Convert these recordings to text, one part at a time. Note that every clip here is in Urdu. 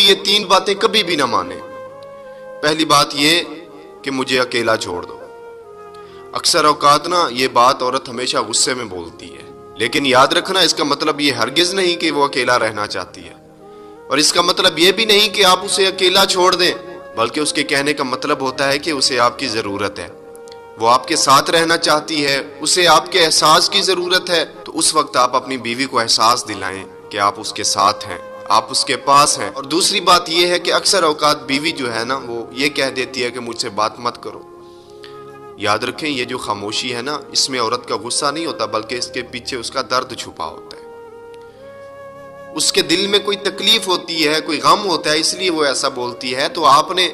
یہ 3 باتیں کبھی بھی نہ مانے۔ پہلی بات یہ کہ مجھے اکیلا چھوڑ دو۔ اکثر اوقات یہ بات عورت ہمیشہ غصے میں بولتی ہے، لیکن یاد رکھنا اس کا مطلب یہ ہرگز نہیں کہ وہ اکیلا رہنا چاہتی ہے، اور اس کا مطلب یہ بھی نہیں کہ آپ اسے اکیلا چھوڑ دیں، بلکہ اس کے کہنے کا مطلب ہوتا ہے کہ اسے آپ کی ضرورت ہے، وہ آپ کے ساتھ رہنا چاہتی ہے، اسے آپ کے احساس کی ضرورت ہے۔ تو اس وقت آپ اپنی بیوی کو احساس دلائیں کہ آپ اس کے ساتھ ہیں، آپ اس کے پاس ہیں۔ اور دوسری بات یہ ہے کہ اکثر اوقات بیوی جو ہے نا وہ یہ کہہ دیتی ہے کہ مجھ سے بات مت کرو۔ یاد رکھیں یہ جو خاموشی ہے نا، اس میں عورت کا غصہ نہیں ہوتا، بلکہ اس کے پیچھے اس کا درد چھپا ہوتا ہے، اس کے دل میں کوئی تکلیف ہوتی ہے، کوئی غم ہوتا ہے، اس لیے وہ ایسا بولتی ہے۔ تو آپ نے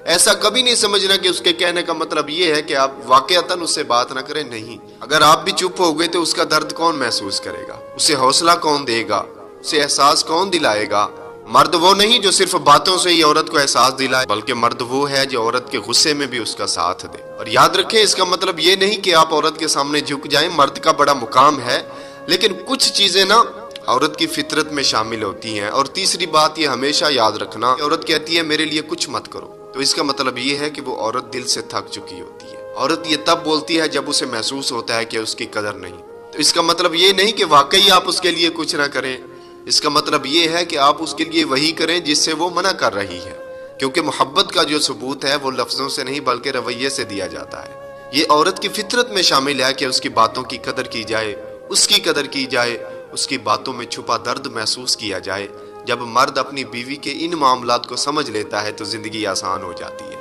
ایسا کبھی نہیں سمجھنا کہ اس کے کہنے کا مطلب یہ ہے کہ آپ واقعتاً اس سے بات نہ کریں، نہیں۔ اگر آپ بھی چپ ہو گئے تو اس کا درد کون محسوس کرے گا؟ اسے حوصلہ کون دے گا؟ اسے احساس کون دلائے گا؟ مرد وہ نہیں جو صرف باتوں سے ہی عورت کو احساس دلائے، بلکہ مرد وہ ہے جو عورت کے غصے میں بھی اس کا ساتھ دے۔ اور یاد رکھیں اس کا مطلب یہ نہیں کہ آپ عورت کے سامنے جھک جائیں، مرد کا بڑا مقام ہے، لیکن کچھ چیزیں نا عورت کی فطرت میں شامل ہوتی ہیں۔ اور تیسری بات یہ ہمیشہ یاد رکھنا کہ عورت کہتی ہے میرے لیے کچھ مت کرو، تو اس کا مطلب یہ ہے کہ وہ عورت دل سے تھک چکی ہوتی ہے۔ عورت یہ تب بولتی ہے جب اسے محسوس ہوتا ہے کہ اس کی قدر نہیں۔ تو اس کا مطلب یہ نہیں کہ واقعی آپ اس کے لیے کچھ نہ کریں، اس کا مطلب یہ ہے کہ آپ اس کے لیے وہی کریں جس سے وہ منع کر رہی ہے، کیونکہ محبت کا جو ثبوت ہے وہ لفظوں سے نہیں بلکہ رویے سے دیا جاتا ہے۔ یہ عورت کی فطرت میں شامل ہے کہ اس کی باتوں کی قدر کی جائے، اس کی قدر کی جائے، اس کی باتوں میں چھپا درد محسوس کیا جائے۔ جب مرد اپنی بیوی کے ان معاملات کو سمجھ لیتا ہے تو زندگی آسان ہو جاتی ہے۔